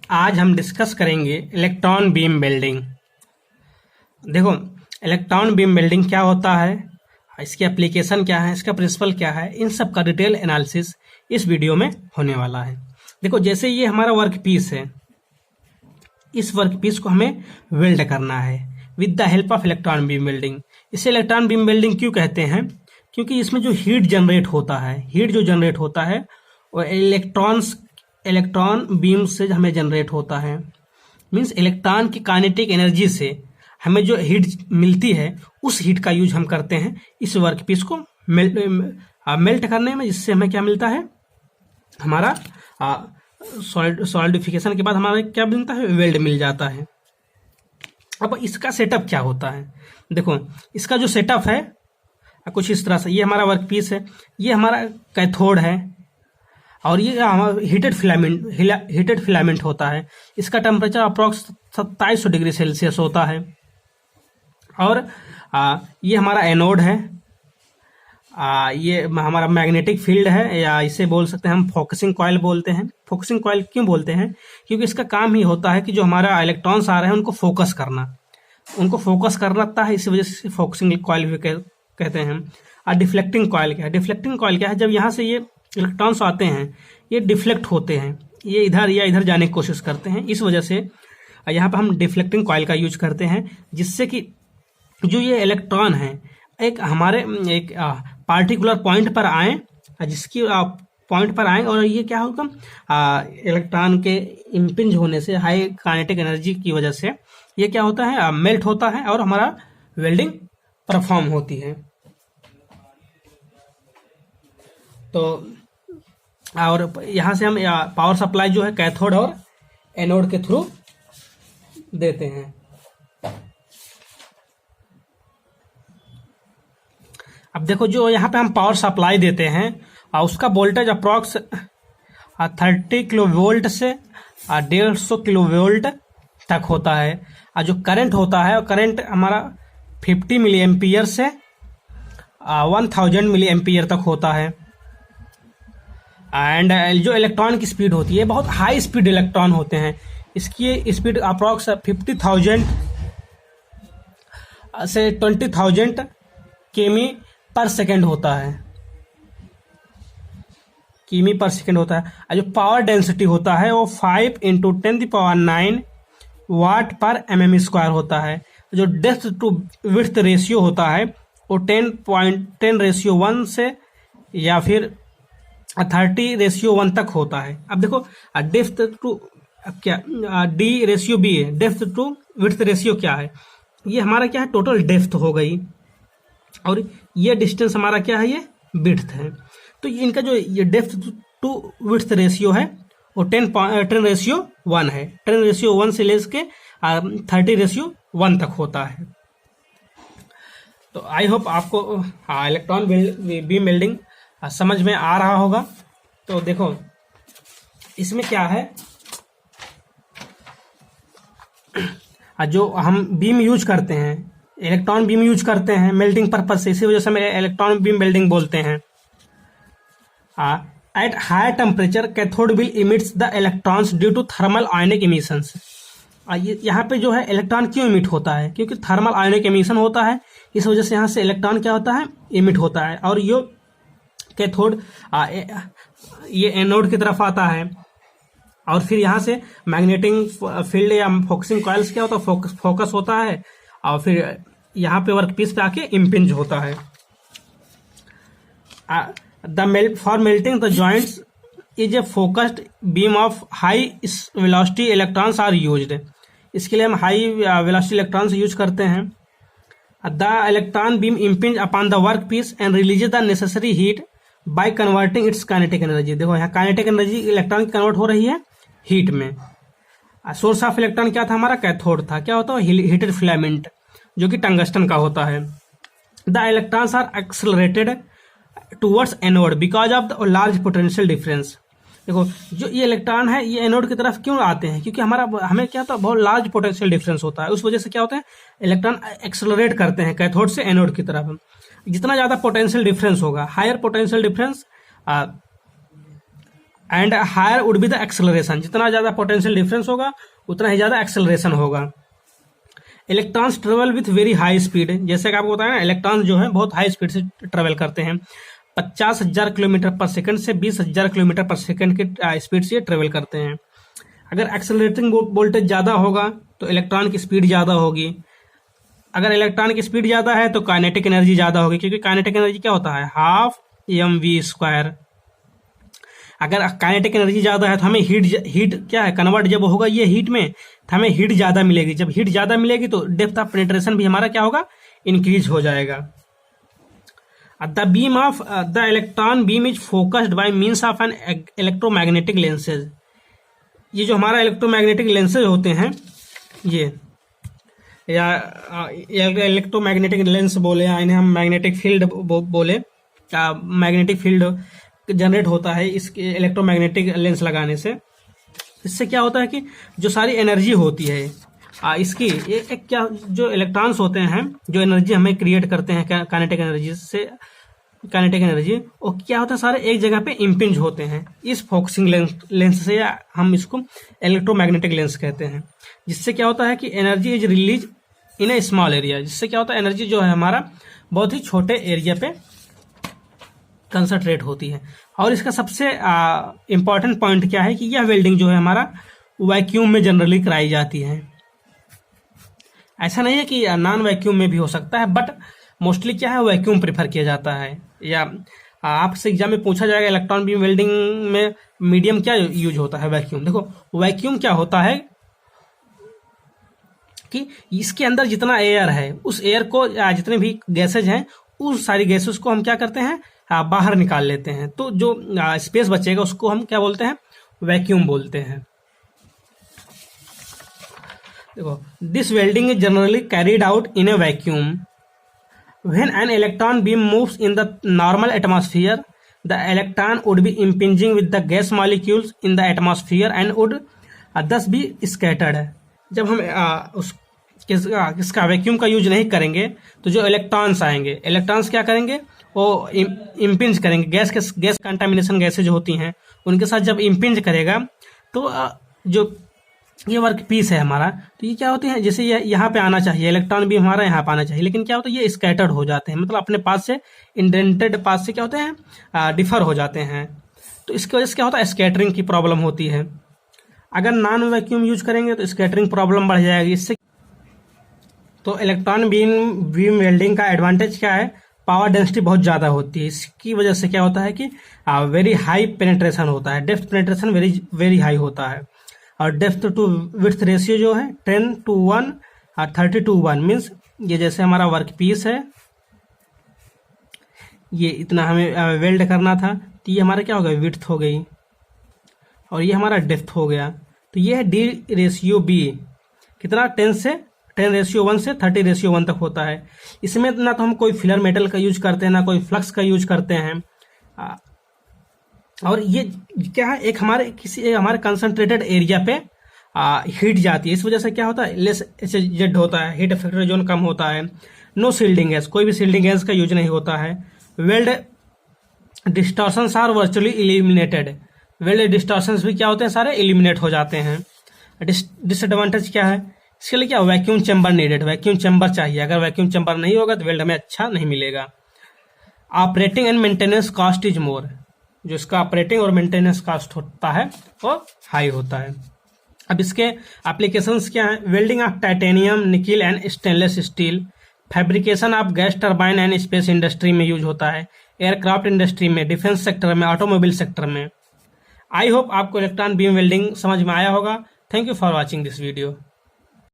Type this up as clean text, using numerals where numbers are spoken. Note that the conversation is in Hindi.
आज हम डिस्कस करेंगे इलेक्ट्रॉन बीम वेल्डिंग। देखो, इलेक्ट्रॉन बीम वेल्डिंग क्या होता है, इसकी एप्लीकेशन क्या है, इसका प्रिंसिपल क्या है, इन सब का डिटेल एनालिसिस इस वीडियो में होने वाला है। देखो, जैसे ये हमारा वर्क पीस है, इस वर्क पीस को हमें वेल्ड करना है with the help of electron beam welding. इसे इलेक्ट्रॉन बीम वेल्डिंग क्यों कहते हैं? क्योंकि इसमें जो हीट जनरेट होता है, हीट जो जनरेट होता है वो इलेक्ट्रॉन बीम से हमें जनरेट होता है। मीन्स इलेक्ट्रॉन की काइनेटिक एनर्जी से हमें जो हीट मिलती है, उस हीट का यूज हम करते हैं इस वर्क पीस को मेल्ट करने में, जिससे हमें क्या मिलता है, हमारा सॉलिडिफिकेशन के बाद हमारा क्या मिलता है, वेल्ड मिल जाता है। अब इसका सेटअप क्या होता है? देखो, इसका जो सेटअप है कुछ इस तरह से, ये हमारा वर्क पीस है, ये हमारा कैथोड है, और ये हमारा हीटेड फिलामेंट होता है। इसका टेम्परेचर अप्रॉक्स 2700 डिग्री सेल्सियस होता है। और ये हमारा एनोड है, ये हमारा मैग्नेटिक फील्ड है, या इसे बोल सकते हैं हम फोकसिंग कॉइल बोलते हैं। फोकसिंग कॉइल क्यों बोलते हैं? क्योंकि इसका काम ही होता है कि जो हमारा इलेक्ट्रॉन्स आ रहे हैं उनको फोकस करना है, इसी वजह से फोकसिंग कॉइल भी कहते हैं। और डिफ्लेक्टिंग कॉइल क्या है? डिफ्लेक्टिंग कॉइल क्या है? जब यहाँ से ये इलेक्ट्रॉन्स आते हैं, ये डिफ्लेक्ट होते हैं, ये इधर या इधर जाने की कोशिश करते हैं, इस वजह से यहाँ पर हम डिफ्लेक्टिंग कॉइल का यूज करते हैं, जिससे कि जो ये इलेक्ट्रॉन है एक पार्टिकुलर पॉइंट पर आए, जिसकी पॉइंट पर आए, और ये क्या होगा, इलेक्ट्रॉन के इम्पिंज होने से, हाई काइनेटिक एनर्जी की वजह से ये क्या होता है, मेल्ट होता है और हमारा वेल्डिंग परफॉर्म होती है। तो और यहाँ से हम पावर सप्लाई जो है कैथोड और एनोड के थ्रू देते हैं। अब देखो, जो यहाँ पे हम पावर सप्लाई देते हैं और उसका वोल्टेज अप्रॉक्स 30 किलो वोल्ट से 150 किलो वोल्ट तक होता है। और जो करंट होता है, करंट हमारा 50 मिली एम्पियर से 1000 मिली एम्पियर तक होता है। एंड जो इलेक्ट्रॉन की स्पीड होती है, बहुत हाई स्पीड इलेक्ट्रॉन होते हैं, इसकी स्पीड अप्रॉक्स 50,000 से 20,000 किमी पर सेकेंड होता है, किमी पर सेकेंड होता है। और जो पावर डेंसिटी होता है वो 5 × 10⁹ वाट पर mm स्क्वायर होता है। जो डेप्थ टू विड्थ रेशियो होता है वो 10:1 से या फिर 30:1 तक होता है। अब देखो, डेप्थ टू क्या D/B है, डेप्थ टू विड्थ रेशियो क्या है, ये हमारा क्या है, टोटल डेप्थ हो गई, और ये डिस्टेंस हमारा क्या है, ये विड्थ है। तो इनका जो ये डेप्थ टू विड्थ रेशियो है वो 10:1 है। 10:1 से लेस के 30:1 तक होता है। तो आई होप आपको इलेक्ट्रॉन बीम वेल्डिंग समझ में आ रहा होगा। तो देखो, इसमें क्या है, जो हम बीम यूज करते हैं, इलेक्ट्रॉन बीम यूज करते हैं मेल्टिंग पर्पज से, इसी वजह से हम इलेक्ट्रॉन बीम वेल्डिंग बोलते हैं। At higher temperature cathode will emits the electrons due to thermal ionic emissions. यहाँ पे जो है इलेक्ट्रॉन क्यों इमिट होता है? क्योंकि थर्मल आयनिक इमिशन होता है, इस वजह से यहाँ से इलेक्ट्रॉन क्या होता है, इमिट होता है। और ये कैथोड ये एनोड की तरफ आता है, और फिर यहाँ से मैग्नेटिक फील्ड या फोकसिंग कॉइल्स क्या होता है, फोकस होता है, और फिर यहाँ पे वर्क पीस पे आके इम्पिंज होता है। For melting the joints is a focused beam of high velocity electrons are used. इसके लिए हम हाई वेलोसिटी इलेक्ट्रॉन्स यूज करते हैं। The electron beam impinge upon the work piece and releases the necessary heat by converting its kinetic energy. देखो, यहाँ काइनेटिक एनर्जी इलेक्ट्रॉन की कन्वर्ट हो रही है हीट में। सोर्स ऑफ इलेक्ट्रॉन क्या था, हमारा कैथोड था। क्या होता है, हीटेड फिलामेंट, जो कि टंगस्टन का होता है। The electrons are accelerated towards anode because of the large potential difference. देखो, जो ये इलेक्ट्रॉन है ये एनोड की तरफ क्यों आते हैं? क्योंकि हमें क्या होता है, बहुत लार्ज पोटेंशियल डिफरेंस होता है, उस वजह से क्या होता है, इलेक्ट्रॉन एक्सेलरेट करते हैं कैथोड से एनोड की तरफ। जितना ज़्यादा पोटेंशियल डिफरेंस होगा, higher potential difference and higher would be the acceleration, जितना ज़्यादा पोटेंशियल डिफरेंस होगा उतना ही ज़्यादा एक्सेलरेशन होगा। Electrons travel with very high speed, जैसे कि आपको बताया ना, इलेक्ट्रॉन्स जो है बहुत हाई स्पीड से ट्रेवल करते हैं, 50,000 किलोमीटर पर सेकंड से 20,000 किलोमीटर पर सेकंड की स्पीड से ट्रेवल करते हैं। अगर एक्सेलरेटिंग वोल्टेज ज़्यादा होगा तो इलेक्ट्रॉन की स्पीड ज़्यादा होगी। अगर इलेक्ट्रॉन की स्पीड ज़्यादा है तो काइनेटिक एनर्जी ज़्यादा होगी, क्योंकि काइनेटिक एनर्जी क्या होता है, हाफ mv²। अगर काइनेटिक एनर्जी ज़्यादा है तो हमें हीट क्या है, कन्वर्ट जब होगा ये हीट में, तो हमें हीट ज़्यादा मिलेगी। जब हीट ज़्यादा मिलेगी तो डेप्थ ऑफ पेनिट्रेशन भी हमारा क्या होगा, इंक्रीज हो जाएगा। The beam of the electron beam is focused bye means of an electromagnetic lenses. ये जो हमारा इलेक्ट्रोमैग्नेटिक लेंसेज होते हैं, ये या इलेक्ट्रोमैग्नेटिक लेंस बोले या इन्हें हम मैग्नेटिक फील्ड बोले, मैग्नेटिक फील्ड जनरेट होता है इस इलेक्ट्रोमैग्नेटिक लेंस लगाने से। इससे क्या होता है कि जो सारी एनर्जी होती है इसकी एक क्या, जो इलेक्ट्रॉन्स होते हैं जो एनर्जी हमें क्रिएट करते हैं काइनेटिक एनर्जी से, काइनेटिक एनर्जी वो क्या होता है, सारे एक जगह पे इम्पिंज होते हैं इस फोकसिंग लेंस से, या हम इसको इलेक्ट्रोमैग्नेटिक लेंस कहते हैं। जिससे क्या होता है कि energy is release in A small area, जिससे क्या होता है एनर्जी जो है हमारा बहुत ही छोटे एरिया पे कंसंट्रेट होती है। और इसका सबसे इम्पॉर्टेंट पॉइंट क्या है कि यह वेल्डिंग जो है हमारा वैक्यूम में जनरली कराई जाती है। ऐसा नहीं है कि नॉन वैक्यूम में भी हो सकता है, बट मोस्टली क्या है, वैक्यूम प्रेफर किया जाता है। या आपसे एग्जाम में पूछा जाएगा इलेक्ट्रॉन बीम वेल्डिंग में मीडियम क्या यूज होता है, वैक्यूम। देखो वैक्यूम क्या होता है कि इसके अंदर जितना एयर है उस एयर को, जितने भी गैसेज हैं उस सारी गैसेज को हम क्या करते हैं, बाहर निकाल लेते हैं। तो जो स्पेस बचेगा उसको हम क्या बोलते हैं, वैक्यूम बोलते हैं। देखो this welding is generally carried out in a vacuum. When an electron beam moves in the normal atmosphere the electron would be impinging with the gas molecules in the atmosphere and would thus be scattered. जब हम इसका वैक्यूम का यूज नहीं करेंगे तो जो इलेक्ट्रॉन्स आएंगे, इलेक्ट्रॉन्स क्या करेंगे, वो इम्पिंज करेंगे, गैस कंटामिनेशन गैसेज होती हैं उनके साथ जब इम्पिंज करेगा तो जो ये वर्क पीस है हमारा, तो ये क्या होते हैं, जैसे ये यहाँ पे आना चाहिए, इलेक्ट्रॉन भी हमारा यहाँ पे आना चाहिए, लेकिन क्या होता है ये स्कैटर्ड हो जाते हैं, मतलब अपने पास से इंडेंटेड पास से क्या होते हैं, डिफर हो जाते हैं। तो इसकी वजह से क्या होता है, स्कैटरिंग की प्रॉब्लम होती है। अगर नॉन वैक्यूम यूज करेंगे तो स्कैटरिंग प्रॉब्लम बढ़ जाएगी इससे। तो इलेक्ट्रॉन बीम वेल्डिंग का एडवांटेज क्या है, पावर डेंसिटी बहुत ज़्यादा होती है। इसकी वजह से क्या होता है कि वेरी हाई पेनिट्रेशन होता है, डेप्थ पेनिट्रेशन वेरी हाई होता है। और डेप्थ टू विड्थ रेशियो जो है 10:1 और 30:1 मीन्स ये जैसे हमारा वर्क पीस है, ये इतना हमें वेल्ड करना था, तो ये हमारा क्या हो गया, विड्थ हो गई, और ये हमारा डेप्थ हो गया। तो ये है D/B, कितना 10:1 से 30:1 तक होता है। इसमें ना तो हम कोई फिलर मेटल का यूज करते हैं, ना कोई फ्लक्स का यूज करते हैं। और ये क्या है, एक हमारे कंसंट्रेटेड एरिया पे हीट जाती है, इस वजह से क्या होता है, लेस HZ होता है, हीट इफेक्टर जोन कम होता है। नो सील्डिंग गैस, कोई भी सील्डिंग गैस का यूज नहीं होता है। Weld distortions are virtually eliminated, weld distortions भी क्या होते हैं, सारे इलिमिनेट हो जाते हैं। डिसएडवांटेज क्या है, इसके लिए क्या, vacuum chamber needed, vacuum chamber चाहिए। अगर वैक्यूम चैम्बर नहीं होगा तो वेल्ड हमें अच्छा नहीं मिलेगा। Operating and maintenance cost is more, जो इसका ऑपरेटिंग और मेंटेनेंस कॉस्ट होता है वो हाई होता है। अब इसके एप्लीकेशंस क्या हैं, welding of titanium, nickel and stainless steel, fabrication of gas turbine and space industry में यूज होता है, एयरक्राफ्ट इंडस्ट्री में, डिफेंस सेक्टर में, ऑटोमोबाइल सेक्टर में। आई होप आपको इलेक्ट्रॉन बीम वेल्डिंग समझ में आया होगा। Thank you for watching this video.